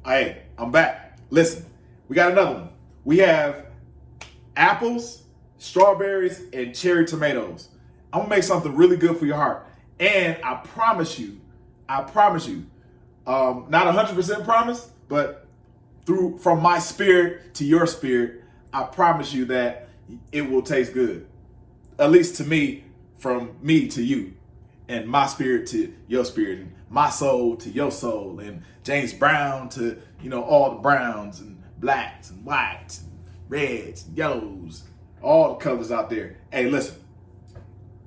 Hey, I'm back. Listen, we got another one. We have apples, strawberries, and cherry tomatoes. I'm gonna make something really good for your heart. And I promise you, not 100% promise, but from my spirit to your spirit, I promise you that it will taste good. At least to me, from me to you, and my spirit to your spirit, and my soul to your soul, and James Brown to, all the browns and blacks and whites and reds and yellows, all the colors out there. Hey, listen,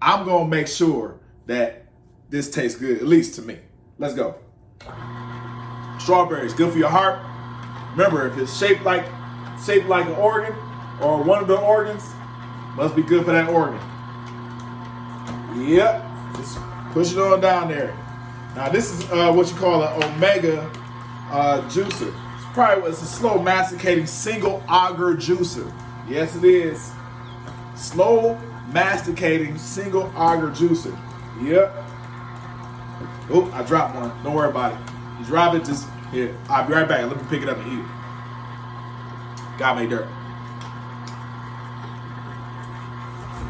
I'm gonna make sure that this tastes good, at least to me. Let's go. Strawberries, good for your heart. Remember, if it's shaped like an organ or one of the organs, must be good for that organ. Yep, just push it on down there. Now this is what you call an omega juicer. It's a slow masticating single agar juicer. Yes, it is. Slow masticating single agar juicer. Yep. Oh, I dropped one. Don't worry about it. You drop it, just here. I'll be right back. Let me pick it up and eat it. God made dirt.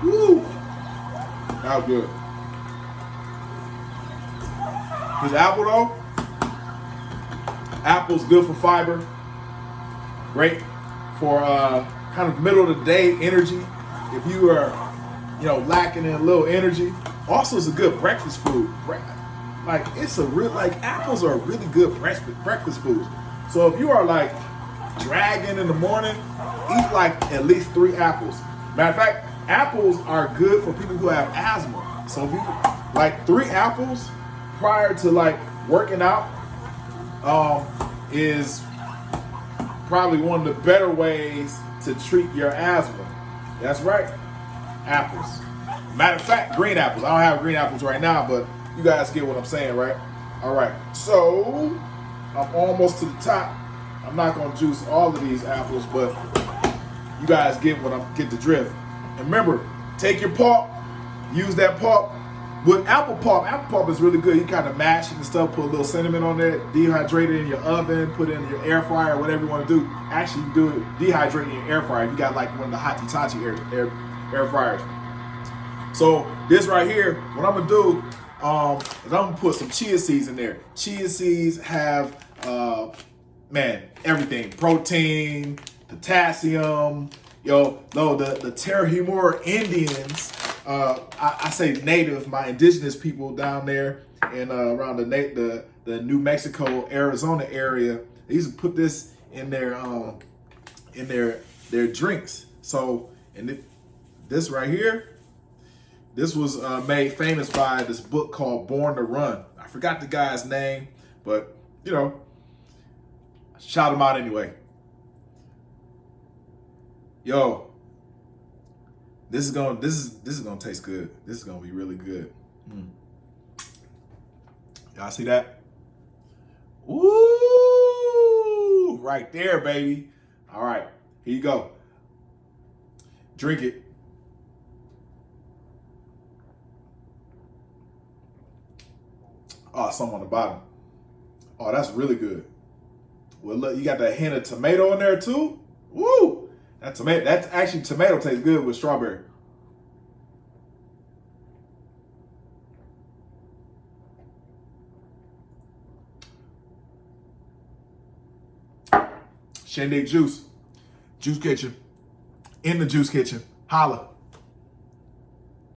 Woo! That was good. This apple though, apple's good for fiber. Great for kind of middle of the day energy. If you are, lacking in a little energy. Also, it's a good breakfast food. Apples are a really good breakfast food. So if you are like dragging in the morning, eat like at least 3 apples. Matter of fact, apples are good for people who have asthma. So if you like 3 apples prior to like working out, is probably one of the better ways to treat your asthma. That's right, apples. Matter of fact, green apples. I don't have green apples right now, but you guys get what I'm saying, right? All right, so I'm almost to the top. I'm not gonna juice all of these apples, but you guys get the drift. And remember, take your pulp, use that pulp. With apple pulp is really good. You kind of mash it and stuff, put a little cinnamon on it, dehydrate it in your oven, put it in your air fryer, whatever you want to do. Actually, you do it, dehydrate it in your air fryer. You got like one of the Hitachi air fryers. So this right here, what I'm gonna do is I'm gonna put some chia seeds in there. Chia seeds have, everything. Protein, potassium, the Terra Humora Indians, I say native, my indigenous people down there and around the New Mexico, Arizona area, they used to put this in their drinks. So, and this right here, this was made famous by this book called Born to Run. I forgot the guy's name, but shout him out anyway. Yo, this is gonna taste good. This is gonna be really good. Y'all see that? Ooh, right there, baby. All right, here you go. Drink it. Oh, some on the bottom. Oh, that's really good. Well, look, you got that hint of tomato in there too. Woo! That's actually tomato tastes good with strawberry. Shindig Juice Kitchen. In the Juice Kitchen. Holla.